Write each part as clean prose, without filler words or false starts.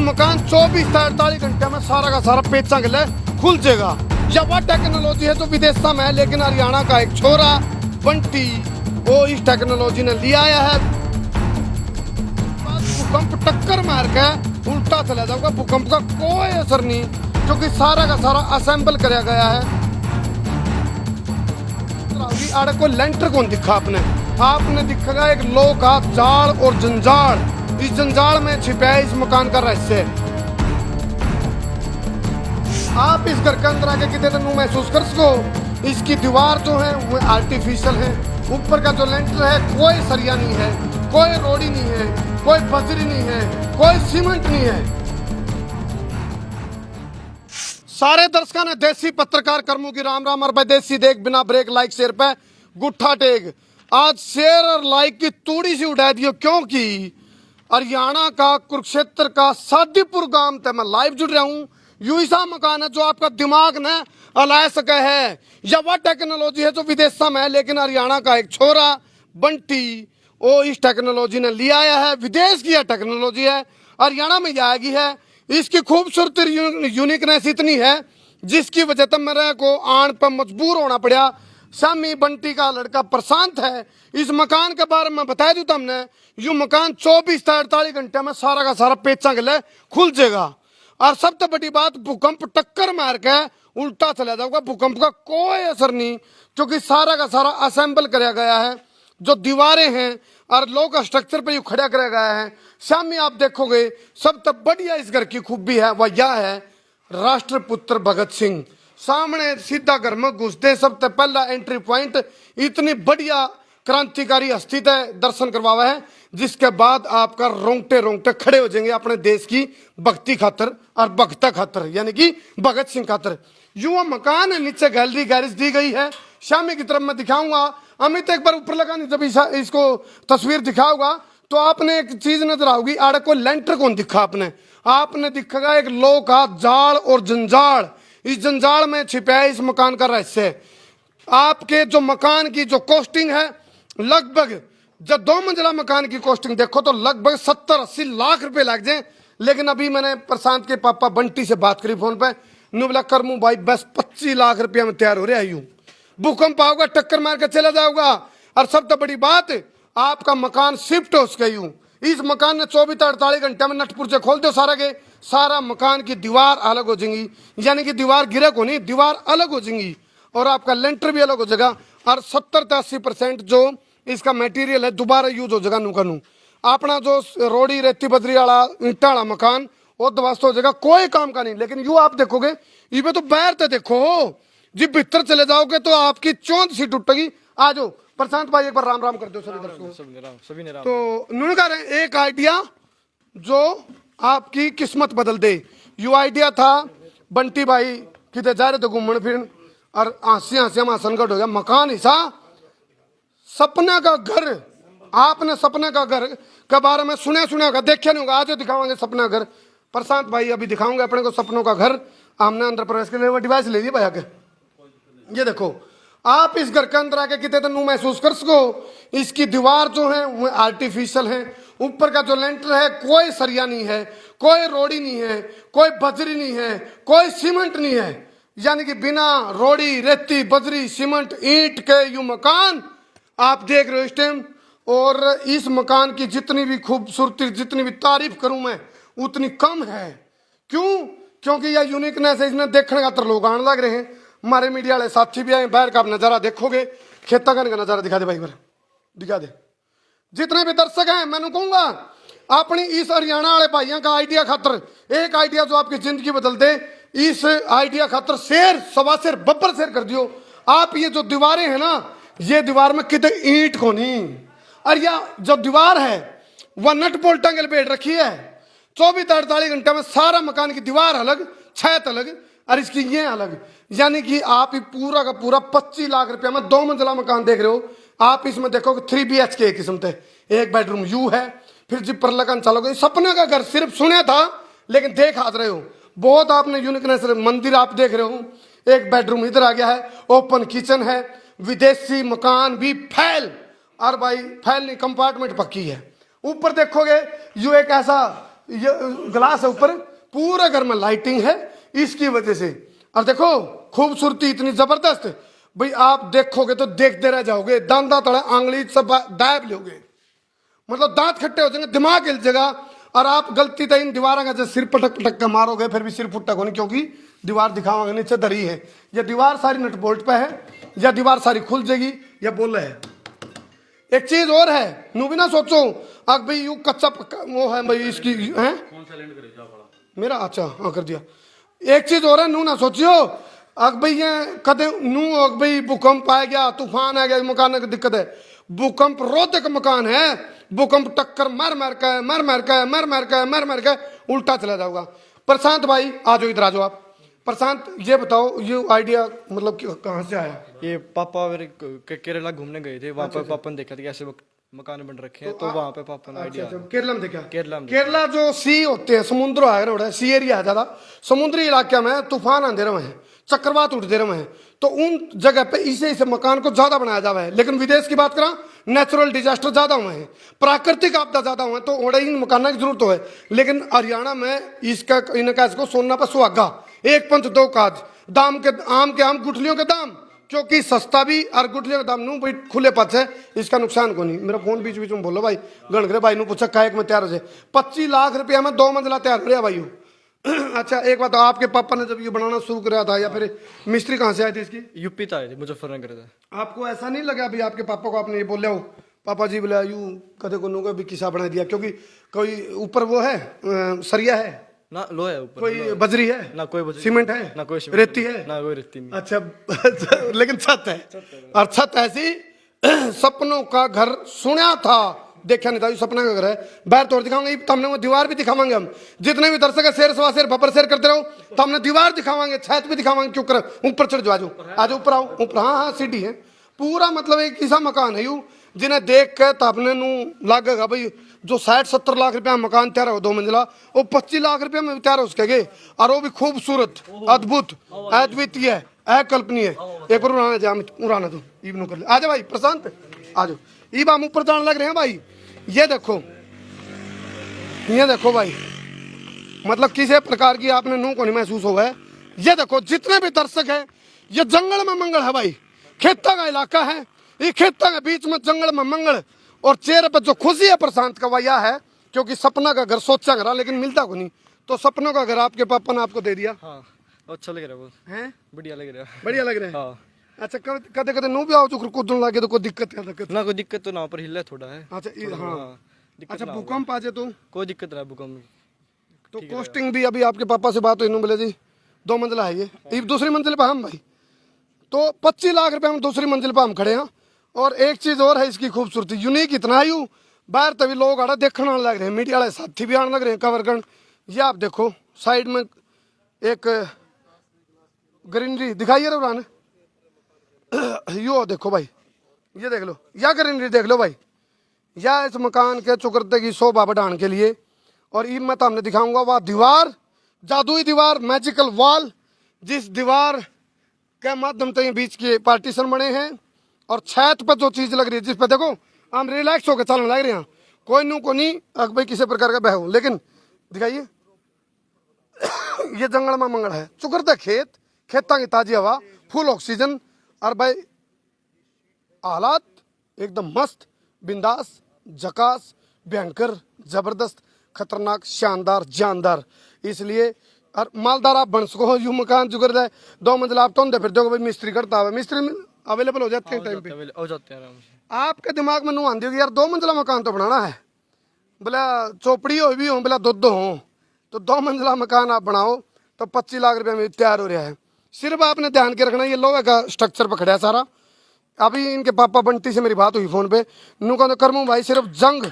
मकान 24 से 48 घंटे में सारा का सारा पेचा गले खुल जाएगा। या वह टेक्नोलॉजी है जो विदेशों में है, लेकिन हरियाणा का एक छोरा बंटी वो इस टेक्नोलॉजी ने लिया आया है। भूकंप टक्कर मार के उल्टा चला जाएगा, भूकंप का कोई असर नहीं, क्योंकि सारा का सारा असेंबल कराया गया है। आड़े को लेंटर कौन दिखा आपने दिखेगा एक लो का जाल और जंजाल, इस जंजाल में छिपा है इस मकान का रहस्य। आप इस घर के अंदर आके कितने दिन महसूस कर सको। इसकी दीवार जो है वो आर्टिफिशियल है, ऊपर का जो लेंटर है कोई सरिया नहीं है, कोई रोड़ी नहीं है, कोई बजरी नहीं है, कोई सीमेंट नहीं है। सारे दर्शकों ने देसी पत्रकार कर्मों की राम राम और देसी देख बिना ब्रेक लाइक शेयर पे गुट्ठा टेक। आज शेयर और लाइक की तूड़ी सी उठा दियो, क्योंकि हरियाणा का कुरुक्षेत्र का सादीपुर गांव तक मैं लाइव जुड़ रहा हूँ। यू ऐसा मकान है जो आपका दिमाग न अला सके है, या वह टेक्नोलॉजी है जो विदेशों में है, लेकिन हरियाणा का एक छोरा बंटी वो इस टेक्नोलॉजी ने लिया आया है। विदेश की यह टेक्नोलॉजी है, हरियाणा में आएगी है। इसकी खूबसूरती यूनिकनेस इतनी है जिसकी वजह से मेरे को आन पर मजबूर होना पड़ा। शामी बंटी का लड़का प्रशांत है। इस मकान के बारे में बता दूं तुमने, यू मकान 24 से 48 घंटे में सारा का सारा पेचा गले खुल जाएगा। और सबसे बड़ी बात, भूकंप टक्कर मार के उल्टा चला जाएगा, भूकंप का कोई असर नहीं, क्योंकि सारा का सारा असेंबल कराया गया है। जो दीवारें हैं और लो का स्ट्रक्चर पे यू खड़ा कराया गया है। सामने आप देखोगे सबसे बढ़िया इस घर की खूबी है वह यह है, राष्ट्रपुत्र भगत सिंह सामने सीधा घर में घुसते सबसे पहला एंट्री पॉइंट इतनी बढ़िया क्रांतिकारी हस्ती तय दर्शन करवावा है, जिसके बाद आपका रोंगटे रोंगटे खड़े हो जाएंगे अपने देश की भक्ति खातर और भक्ता खातर, यानी कि भगत सिंह खातर। युवा मकान है, नीचे गैलरी गैरेज दी गई है। शामी की तरफ मैं दिखाऊंगा। अमित एक बार ऊपर लगा नहीं, जब इसको तस्वीर दिखाऊंगा तो आपने एक चीज नजर आओगी। आड़े को लेंटर कौन दिखा आपने दिखेगा एक लो का जाल और जंजाल, इस जंजाल में छिपा है इस मकान का रहस्य। आपके जो मकान की जो कॉस्टिंग है लगभग, जब 2 मंजिला मकान की कॉस्टिंग देखो तो लगभग 70-80 लाख रुपए लग जाए। लेकिन अभी मैंने प्रशांत के पापा बंटी से बात करी फोन पे, नु बोला करमू भाई बस 25 लाख रुपया में तैयार हो रहा है। यूं भूकंप आओगा टक्कर मार के चला जाओगा। और सबसे बड़ी बात, आपका मकान शिफ्ट हो सके। यूं इस मकान ने 24 से 48 घंटे में नटपुर से खोल दो सारा के सारा मकान की दीवार अलग हो जाएंगी, यानी कि दीवार गिरे को नहीं, दीवार अलग हो जाएंगी और आपका लेंटर भी अलग हो जाएगा। और 70 से 80% जो इसका मटेरियल है दोबारा यूज हो जाएगा। नू अपना जो रोड़ी रेती बजरी वाला ईंटा वाला मकान वो दोबारा हो जाएगा, कोई काम का नहीं। लेकिन यू आप देखोगे ये तो बाहर तो देखो जी, भीतर चले जाओगे तो आपकी चौंध सी टूटेगी। आ जाओ प्रशांत भाई, एक बार राम राम कर दो सभी दर्शकों। तो नुन कर एक आइडिया जो आपकी किस्मत बदल दे। यू आइडिया था बंटी भाई कितने जा रहे थे घूमने फिर और हंसिया में संकट हो गया। मकान हिस्सा सपना का घर, आपने सपने का घर के बारे में सुना होगा, देखे नहीं होगा। आज दिखावांगे सपना घर। प्रशांत भाई अभी दिखाऊंगे अपने को सपनों का घर। हमने अंदर प्रवेश के लिए वो डिवाइस ले लिया भाई आके। ये देखो आप इस घर के अंदर आके कितने दिन महसूस कर सको। इसकी दीवार जो है वो आर्टिफिशियल है, ऊपर का जो लेंटर है कोई सरिया नहीं है, कोई रोड़ी नहीं है, कोई बजरी नहीं है, कोई सीमेंट नहीं है, यानी कि बिना रोड़ी रेती बजरी सीमेंट ईंट के यू मकान आप देख रहे हो इस टाइम। और इस मकान की जितनी भी खूबसूरती, जितनी भी तारीफ करूं मैं उतनी कम है। क्यों? क्योंकि यह यूनिकनेस है, इसने देखने का लोग आने लग रहे हैं। हमारे मीडिया वाले साथी भी आए। बाहर का आप नज़ारा देखोगे, खेतागन का नज़ारा दिखा दे भाई, बार दिखा दे। जितने भी दर्शक हैं मैंने कहूँगा अपनी इस हरियाणा वाले भाइयों का आइडिया खातर, एक आइडिया जो आपकी जिंदगी बदल दे, इस आइडिया खातर शेयर सवा शेयर बब्बर शेयर कर दियो। आप ये जो दीवारें हैं ना, ये दीवार में कितने ईंट को नहीं, और यह जो दीवार है वह नट बोल्ट टंगल पेट रखी है। 24 से 48 घंटे में सारा मकान की दीवार अलग, छत अलग और इसकी ये अलग, यानी कि आप ही पूरा का पूरा 25 लाख रुपया में 2 मंजिला मकान देख रहे हो। आप इसमें देखोगे 3 BHK किस्म थे, एक बेडरूम यू है, फिर जी पर लगन चलोगे। सपने का घर सिर्फ सुना था लेकिन देख आ रहे हो बहुत आपने यूनिकनेस। मंदिर आप देख रहे हो, एक बेडरूम इधर आ गया है, ओपन किचन है, विदेशी मकान भी और भाई फैल नहीं, कंपार्टमेंट पक्की है। ऊपर देखोगे यू एक ऐसा ये ग्लास है ऊपर, पूरा घर में लाइटिंग है इसकी वजह से। और देखो खूबसूरती इतनी जबरदस्त भाई, आप देखोगे तो देखते रह जाओगे, दांत तड़े आंगली सब दाब लोगे, मतलब दांत खट्टे हो जाएंगे, दिमाग हिल जाएगा। और आप गलती तो इन दीवार का जैसे सिर पटक पटक के मारोगे फिर भी सिर फुटक होनी, क्योंकि दीवार दिखावांगे नीचे दरी है। या दीवार सारी नट बोल्ट पे है, या दीवार सारी खुल जाएगी, या बोले है। एक चीज और है, नू भी ना सोचो अब भाई यू कच्चा पक्का वो है भाई इसकी है मेरा, अच्छा हाँ कर दिया। एक चीज और है, नू ना सोचियो अग भाई ये कदे नू अग भाई भूकंप आ गया, तूफान आ गया, मकान की दिक्कत है। भूकंप रोधक मकान है, भूकंप टक्कर मर मर के उल्टा चला जाऊंगा। प्रशांत भाई आ जाओ, इधर आ जाओ आप। प्रशांत ये बताओ ये आइडिया मतलब कहाँ से आया? ये पापा मेरे केरला घूमने गए थे, वहाँ पर पापा ने देखा था कैसे मकान बन रखे हैं, तो वहाँ पे पापा ने आइडिया। केरला में देखा? केरला जो सी होते हैं, समुद्र है, सी एरिया है ज्यादा, समुद्री इलाके में तूफान आते रहे हैं, चक्रवात उठते रहे हैं, तो उन जगह पे इसे मकान को ज्यादा बनाया जावा है। लेकिन विदेश की बात करा, नेचुरल डिजास्टर ज्यादा हुए हैं, प्राकृतिक आपदा ज्यादा हुए हैं, तो ओडे इन मकान की जरूरत है। लेकिन हरियाणा में इसका इनका इसको सोना पर सुहागा, एक पंथ दो काज, दाम के आम गुठलियों के दाम, क्योंकि सस्ता भी और गुठलियों का दाम नू भाई खुले पच है, इसका नुकसान को नहीं। मेरा फोन बीच बीच में बोलो भाई, गणगरे भाई ने पूछा कायक में तैयार हो जाए, 25 लाख रुपया में 2 मंजिला तैयार हो रहा भाई। अच्छा एक बात, आपके पापा ने जब ये बनाना शुरू कराया था, या फिर मिस्त्री कहाँ से आए थे इसकी? यूपी था, मुजफ्फरनगर था। आपको ऐसा नहीं लगा भी आपके पापा को आपने ये बोले हो पापा जी बोला यूं कदे को नूगा भी किसा बना दिया, क्योंकि कोई ऊपर वो है सरिया है ना, लोहा है ऊपर, कोई बजरी है ना, कोई बजरी, सीमेंट है ना कोई रेती है, ना कोई रेती नहीं। अच्छा लेकिन छत है, और छत ऐसी सपनों का घर सुना था, देखा नहीं था, ये सपना का घर है। बाहर तोड़ दिखाऊंगे तो हमने वो दीवार भी दिखावांगे, हम जितने भी दर्शक है शेर सवा शेर बबर शेर करते रहो, तो हमने दीवार दिखावांगे, छत भी दिखावांगे, क्यों कर ऊपर चढ़ जाओ, आज ऊपर आओ ऊपर, हाँ हाँ सीढ़ी है पूरा, मतलब एक ऐसा मकान है यू जिन्हें देख के तो अपने नू लागेगा भाई जो 60-70 लाख रुपया मकान तैयार हो 2 मंजिला, वो 25 लाख रुपया में तैयार हो सकेगे, और वो भी खूबसूरत, अद्भुत, अद्वितीय, अकल्पनीय। एक बार उड़ाना जा उड़ाना तू ईब कर ले, आ जा भाई प्रशांत आ जाओ, ईब हम ऊपर जाने लग रहे हैं भाई। ये देखो भाई, मतलब किसी प्रकार की आपने नू को नहीं महसूस हुआ है। ये देखो जितने भी दर्शक है, ये जंगल में मंगल है भाई, खेता का इलाका है, ये खेता के बीच में जंगल में मंगल, और चेहरे पर जो खुशी है प्रशांत का वह है, क्योंकि सपना का घर सोचा करा लेकिन मिलता को नहीं, तो सपनों का घर आपके पापा ने आपको दे दिया। हाँ अच्छा लग रहा है, हैं बढ़िया लग रहा है, बढ़िया लग रहा है। हाँ। अच्छा कदे कदे नू भी आओ चुकर कूदने लगे तो कोई दिक्कत है? ना कोई दिक्कत तो ना, पर हिला थोड़ा है। अच्छा हाँ, दिक्कत अच्छा ना भूकंप आ जाए तो कोई दिक्कत ना, भूकंप तो कॉस्टिंग भी अभी आपके पापा से बात हुई, इन्होंने बोले जी 2 मंजिला है ये दूसरी मंजिल पर हम भाई, तो 25 लाख रुपए में दूसरी मंजिल पर हम खड़े हैं। और एक चीज और है इसकी खूबसूरती, यूनिक इतना है यू, बाहर तभी लोग आड़ा देखने आने लग रहे हैं, मीडिया वाले साथी भी आने लग रहे हैं कवर करन। ये आप देखो साइड में एक ग्रीनरी दिखाइए रहा यो देखो भाई, ये देख लो, या ग्रीनरी देख लो भाई, या इस मकान के चुकरते की शोभा बढ़ाने के लिए। और ये मैं तो हमने दिखाऊंगा वह दीवार, जादुई दीवार, मैजिकल वॉल, जिस दीवार के माध्यम से बीच के पार्टीशन बने हैं, और छत पर जो चीज लग रही है जिस पे देखो हम रिलैक्स होकर चलने लग रहे हैं, कोई नू को नहीं अग भाई किसी प्रकार का बह, लेकिन दिखाइए ये जंगल में मंगल है, चुकरते खेत, खेतों की ताजी हवा, फुल ऑक्सीजन, और भाई हालात एकदम मस्त, बिंदास, झकास, भयंकर, जबरदस्त, खतरनाक, शानदार, जानदार। इसलिए और मालदार आप बन सको, यू मकान जुगर जाए 2 मंजिला आप तो फिर देखो भाई मिस्त्री करता है, मिस्त्री अवेलेबल हो जाते हैं टाइम पे, हो जाते हैं आराम से। आपके दिमाग में नू आंदी होगी यार 2 मंजिला मकान तो बनाना है, बोला चौपड़ी हो भी हो, बोला दुध हो, तो 2 मंजिला मकान आप बनाओ तो 25 लाख रुपये में तैयार हो रहा है। सिर्फ आपने ध्यान के रखना ये लोहे का स्ट्रक्चर पर खड़ा है सारा। अभी इनके पापा बंटी से मेरी बात हुई फोन पे, नू कहते करमू भाई सिर्फ जंग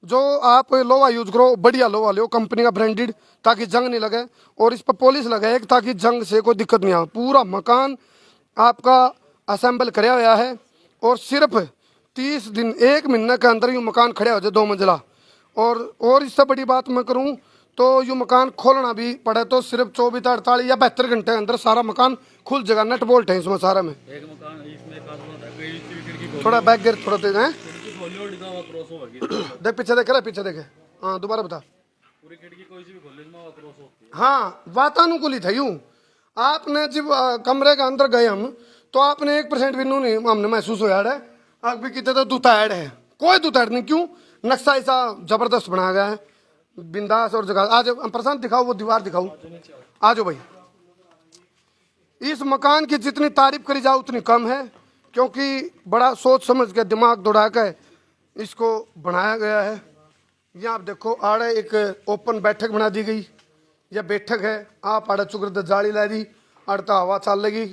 जो आप लोहा यूज करो, बढ़िया लोहा लो, कंपनी का ब्रांडेड, ताकि जंग नहीं लगे, और इस पर पॉलिश लगे ताकि जंग से कोई दिक्कत नहीं आए। पूरा मकान आपका असेंबल कराया हुआ है, और सिर्फ 30 दिन 1 महीने के अंदर ये मकान खड़ा हो जाए 2 मंजिला। और इससे बड़ी बात मैं करूं तो ये मकान खोलना भी पड़े तो सिर्फ 24-48 या 72 घंटे के अंदर सारा मकान खुल जाएगा, नट बोल्ट है इसमें सारा में। एक मकान इसमें थोड़ा बैक गियर थोड़ा तेज है, देख पीछे देख रहा है, पीछे देखे, हाँ दोबारा बता। हाँ वातानुकूलित है यूं। आपने जब कमरे के अंदर गए हम तो आपने 1% भी नू नहीं हमने महसूस होया है आग भी कितने तो दुतैड़ है, कोई दुतैड़ नहीं। क्यों? नक्शा ऐसा जबरदस्त बनाया गया है, बिंदास और जगह। आज प्रशांत दिखाओ, वो दीवार दिखाओ, आ जाओ भाई। इस मकान की जितनी तारीफ करी जाए उतनी कम है, क्योंकि बड़ा सोच समझ के दिमाग दौड़ा के इसको बनाया गया है। यहाँ आप देखो आड़े एक ओपन बैठक बना दी गई, यह बैठक है। आप आड़े चुकर जाली ला दी, अड़ता हवा चल लगी,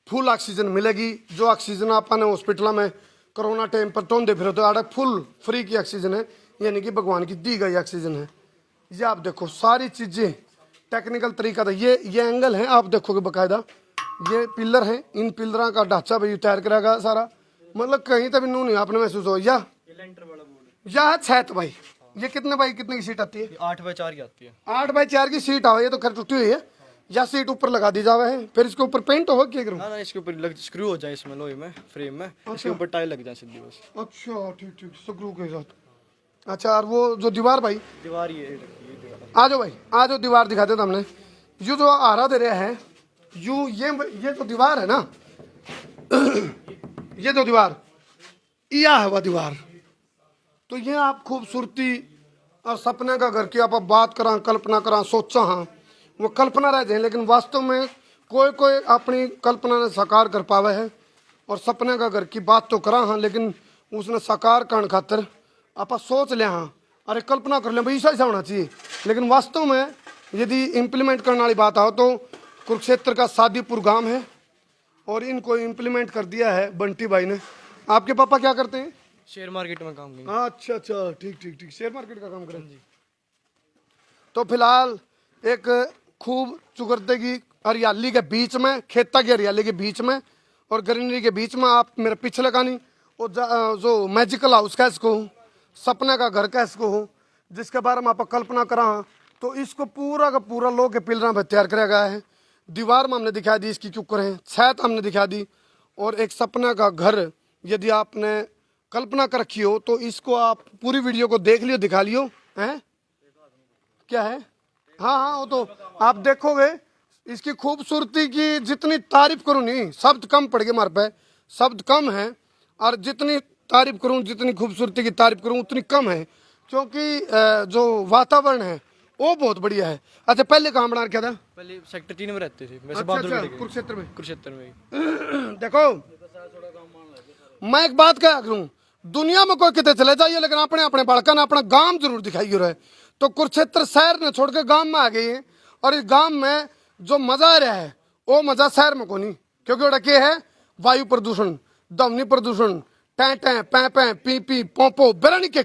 फुल ऑक्सीजन मिलेगी। जो ऑक्सीजन आपने हॉस्पिटल में कोरोना टाइम पर टोंदे फिर तो आड़े फुल फ्री की ऑक्सीजन है, यानी कि भगवान की दी गई ऑक्सीजन है। ये आप देखो सारी चीजें टेक्निकल तरीका था। ये एंगल है, आप देखोगे बकायदा ये पिलर हैं, इन पिलर का ढांचा भी तैयार करा गया सारा, मतलब कहीं तक नू नहीं आपने महसूस हो। या है छत भाई, ये कितने बाई कितने की सीट आती है? 8x4 की आती है। 8x4 की सीट आवे, ये तो खैर टूटी हुई है। या सीट ऊपर लगा दी जावे है, फिर इसके ऊपर पेंट होगा क्या करूं? ना इसके ऊपर स्क्रू हो जाए इसमें लोहे में फ्रेम में, इसके ऊपर टाइल लग जाए सीधी बस। अच्छा ठीक ठीक, स्क्रू के साथ। अच्छा और वो जो दीवार भाई, दीवार ये दीवार। आ जाओ भाई, आ जाओ दीवार दिखाते थे हमने। यू जो आरा दे रहे हैं यू, ये जो दीवार है ना ये जो दीवार या है वह दीवार, तो ये आप खूबसूरती और सपने का घर की आप बात करा, कल्पना करा, सोचा हाँ वो कल्पना रह जाए, लेकिन वास्तव में कोई कोई अपनी कल्पना ने साकार कर पावे है। और सपने का घर की बात तो करा हाँ, लेकिन उसने साकार करने खातर आप सोच लिया हाँ, अरे कल्पना कर लिया भाई ऐसा ऐसा होना चाहिए, लेकिन वास्तव में यदि इम्प्लीमेंट करने वाली बात आओ तो कुरुक्षेत्र का सादीपुर गांव है और इनको इम्प्लीमेंट कर दिया है बंटी भाई ने। आपके पापा क्या करते हैं? शेयर मार्केट में काम करेंगे। अच्छा अच्छा ठीक ठीक ठीक, शेयर मार्केट का काम करें जी। तो फिलहाल एक खूब चुगरते की हरियाली के बीच में, खेता की हरियाली के बीच में और ग्रीनरी के बीच में आप मेरे पीछे लगानी और जो मैजिकल हाउस का इसको सपने का घर का इसको हो, जिसके बारे में आप कल्पना करा तो इसको पूरा का पूरा लोग के पिलर में तैयार किया गया है। दीवार में हमने दिखा दी इसकी क्यों करें, छत हमने दिखा दी, और एक सपना का घर यदि आपने कल्पना कर रखी हो तो इसको आप पूरी वीडियो को देख लियो, दिखा लियो हैं क्या है। हाँ हाँ वो तो आप देखोगे, इसकी खूबसूरती की जितनी तारीफ करूँ नहीं शब्द कम पड़ गए हमारे पे, शब्द कम है, और जितनी तारीफ करूँ जितनी खूबसूरती की तारीफ करूँ उतनी कम है, क्योंकि जो वातावरण है वो बहुत बढ़िया है। अच्छा पहले कहाँ बना रखा था? पहले सेक्टर 3 में रहते थे वैसे, अच्छा, बहादुर अच्छा, के कुरुक्षेत्र में ही। देखो मैं एक बात क्या करूं, दुनिया में कोई कितने चले जाइए लेकिन अपने अपने बालका ने अपना गांव जरूर दिखाई रहे। तो कुरुक्षेत्र शहर ने छोड़ के गांव में आ गई है, और इस गांव में जो मजा आ रहा है वो मजा शहर में को नहीं, क्योंकि वो क्या है वायु प्रदूषण, ध्वनि प्रदूषण, टै टै पै पै पी पी पोपो बेरानी के